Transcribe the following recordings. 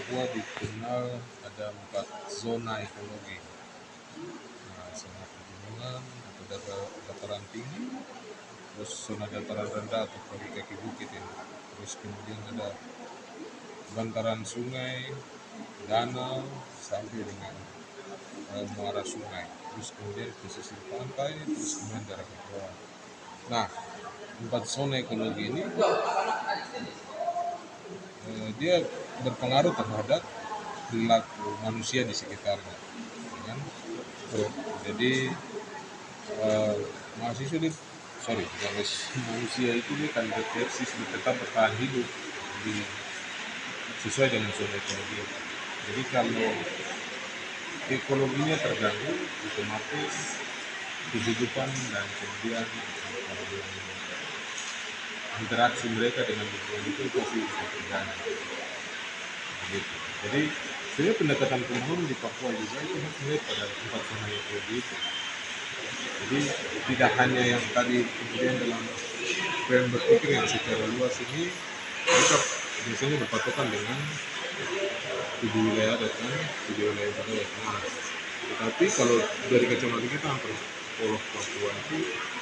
Papua dikenal ada 4 zona ekologi. Nah, zona pegunungan atau dataran tinggi, terus zona dataran rendah atau kaki bukit ini. Terus kemudian ada bantaran sungai, danau sampai dengan muara sungai. Terus kemudian pesisir pantai, terus kemudian daerah kepulauan. Nah, 4 zona ekologi ini dia berpengaruh terhadap perilaku manusia di sekitarnya, kan? Jadi manusia itu dia kan tetap bertahan hidup sesuai dengan zona ekologi. Jadi kalau ekologinya terganggu, otomatis kehidupan dan kemudian interaksi mereka dengan lingkungan itu pasti terganggu. Gitu. Jadi sebenarnya pendekatan pembangunan di Papua juga itu harus melihat pada 4 zona ekologi itu. Jadi tidak hanya yang tadi kemudian dalam frame berpikir yang secara luas ini kita biasanya berpatokan dengan 7 wilayah adat kan, 7 wilayah budaya. Nah, tetapi kalau dari kacamata kita antropolog Papua itu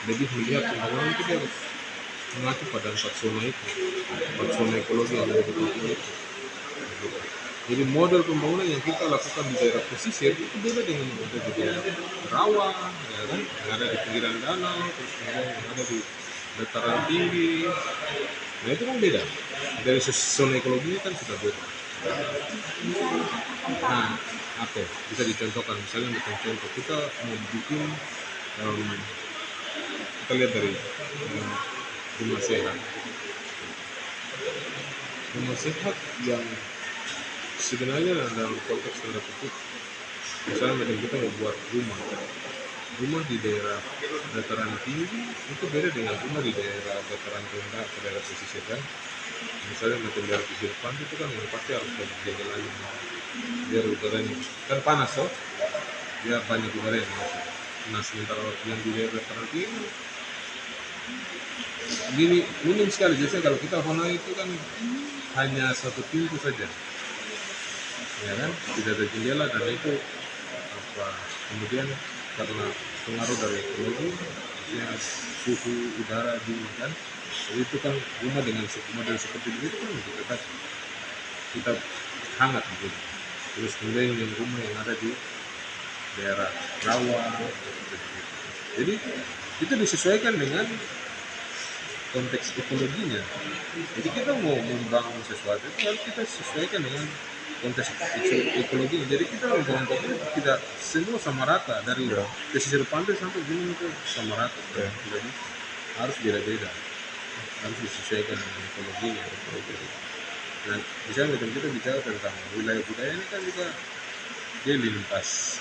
lebih melihat pembangunan itu dia mengacu pada 4 zona itu, 4 zona ekologi yang ada di Papua itu. Jadi model pembangunan yang kita lakukan di daerah pesisir itu beda dengan yang ada di daerah rawa, ya kan? Yang ada di pinggiran danau, terus kemudian yang ada di dataran tinggi. Nah itu kan beda. Dari zona ekologinya kan sudah beda. Nah, apa? Bisa dicontohkan. Misalnya untuk contoh kita mau bikin, kita lihat dari rumah sehat. Rumah sehat yang sebenarnya dalam konteks tanda kutip, misalnya kita mau buat rumah di daerah dataran tinggi itu beda dengan rumah di daerah dataran rendah atau daerah pesisir kan. Misalnya di daerah pesisir pantai itu kan yang pasti harus ada jendelanya biar udaranya kan panas toh, biar banyak udara yang masuk. Nah sementara yang di daerah dataran tinggi gini minim sekali. Biasanya kalau kita Honai itu kan hanya satu pintu saja, ya kan, tidak ada jendela, dan itu kemudian karena pengaruh dari ekologi, ya, suhu udara dingin kan, jadi itu kan rumah dengan model seperti itu kan kita hangat gitu. Terus kemudian yang rumah yang ada di daerah rawa, jadi itu disesuaikan dengan konteks ekologinya. Jadi kita mau membangun sesuatu itu harus kita sesuaikan dengan konteks ekologi. Jadi kita membangun itu tidak semua sama rata, dari pesisir pantai sampai gunung itu sama rata. Jadi harus beda-beda, harus disesuaikan dengan ekologinya. Nah, misalnya kita bicara tentang wilayah budaya ini kan juga dia lintas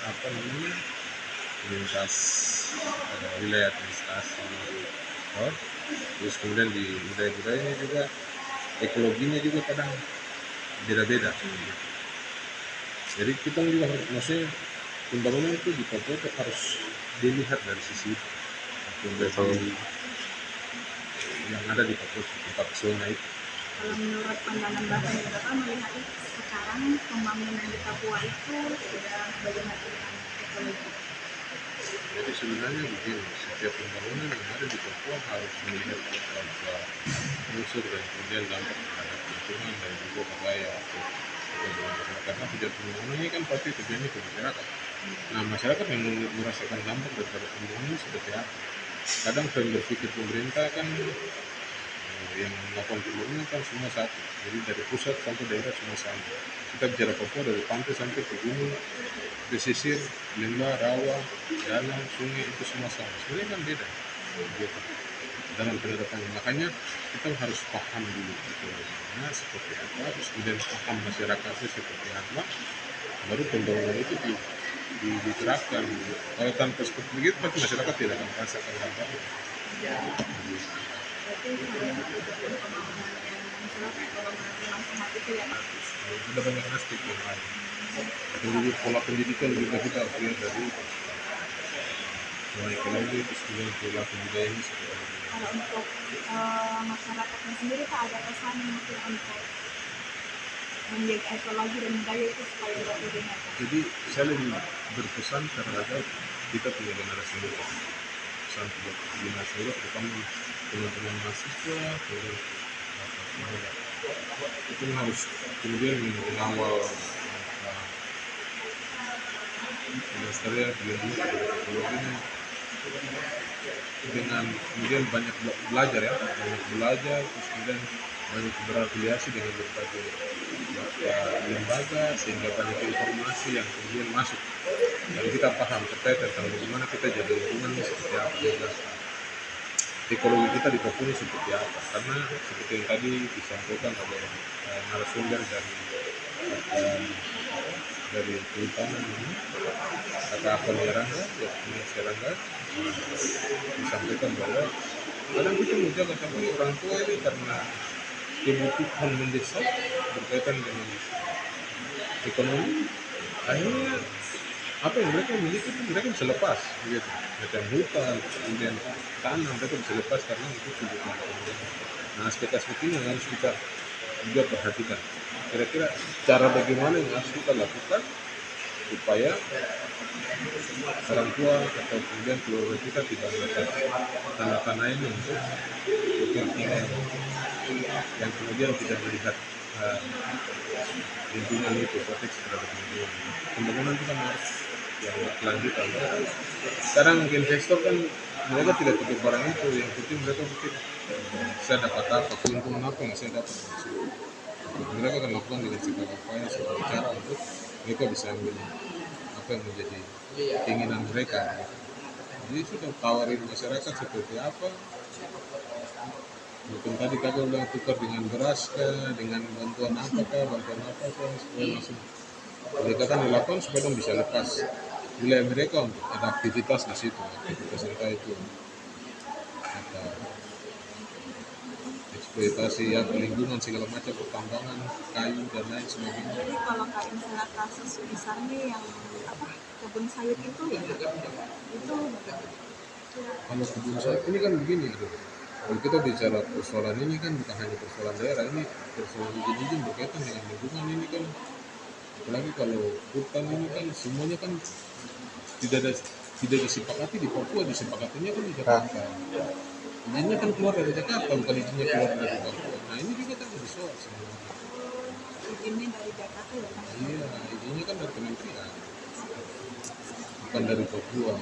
lintas ada wilayah administrasi, terus kemudian di wilayah budayanya juga ekologinya juga kadang beda-beda. Jadi kita juga maksudnya pembangunan itu di Papua itu harus dilihat dari sisi yang ada di Papua, 4 zona itu. Menurut pandangan Bapak melihat sekarang pembangunan di Papua itu sudah bagaimana dengan ekologi? Jadi sebenarnya begini, setiap pembangunan yang ada di Papua harus melihat beberapa unsur dan kemudian dampak terhadap lingkungan dan juga budaya atau karena setiap pembangunan ini kan pasti tujuannya ke masyarakat. Nah masyarakat yang merasakan dampak daripada pembangunan ini seperti apa? Kadang saya berpikir pemerintah kan yang melakukan pembangunan kan semua satu, jadi dari pusat sampai daerah semua sama. Kita bicara Papua dari pantai sampai ke gunung, pesisir, lembah, rawa, danau, sungai itu semua sama. Sebenarnya kan beda gitu dalam penerapannya. Makanya kita harus paham dulu ekologinya seperti apa, terus kemudian paham masyarakatnya seperti apa, baru pembangunan itu diterapkan. Kalau tanpa seperti begitu, pasti masyarakat tidak akan merasakan dampaknya. Ada banyak aspek yang lain. Jadi pola pendidikan juga kita harus lihat dari pola ekonomi, terus kemudian pola budaya ini seperti apa. Kalau untuk masyarakatnya sendiri Pak, ada pesan mungkin untuk menjaga ekologi dan budaya itu supaya tidak terlihat. Jadi saya lebih berpesan terhadap kita punya generasi muda, pesan buat generasi muda terutama teman-teman mahasiswa, kemudian pemuda itu harus kemudian mengawal pelestarian pelindungan teknologinya dengan kemudian banyak belajar ya, banyak belajar, terus kemudian banyak berafiliasi dengan berbagai lembaga sehingga banyak informasi yang kemudian masuk dan kita paham terkait tentang bagaimana kita jaga lingkungan ini seperti apa, jaga ekologi kita di Papua ini seperti apa, karena seperti yang tadi disampaikan oleh narasumber dari kehutanan ini, kata Rangga, ya ini Serangga disampaikan bahwa kadang kita menjaga tapi orang tua ini karena kebutuhan mendesak berkaitan dengan ekonomi, akhirnya apa yang mereka miliki itu mereka bisa lepas begitu, macam hutan kemudian tanah mereka bisa lepas karena itu kebutuhan ekonomi. Nah aspek-aspek ini yang harus kita juga perhatikan, kira-kira cara bagaimana yang harus kita lakukan supaya orang tua atau kemudian keluarga kita tidak melepas tanah-tanah ini untuk kepentingan yang kemudian tidak melihat lingkungan itu, proteksi terhadap lingkungan. Pembangunan itu kan harus yang berkelanjutan. Sekarang investor kan mereka tidak pikir barang itu, yang penting mereka pikir saya dapat apa, keuntungan apa yang saya dapat. Mereka akan lakukan dengan segala upaya segala cara untuk mereka bisa ambil apa yang menjadi keinginan mereka. Jadi sudah tawarin masyarakat seperti apa, mungkin tadi kakak udah tukar dengan beras kah, dengan bantuan apa kah, supaya langsung mereka kan dilakukan supaya dong bisa lepas wilayah mereka untuk ada aktivitas di situ, aktivitas mereka itu atau eksploitasi ya lingkungan segala macam, pertambangan kayu dan lain sebagainya. Jadi kalau kayak misalnya kasus misalnya yang kebun sawit itu ya itu Kalau kebun sawit ini kan begini gitu. Kalau kita bicara persoalan ini kan bukan hanya persoalan daerah, ini persoalan izin berkaitan dengan lingkungan ini kan, apalagi kalau hutan ini kan semuanya kan tidak disepakati di Papua, disepakatinya kan di Jakarta. Izinnya kan keluar dari Jakarta, bukan izinnya keluar dari Papua. Nah ini juga kan jadi soal sebenarnya. izinnya dari Jakarta ya kan? Iya, izinnya kan dari kementerian, bukan dari Papua.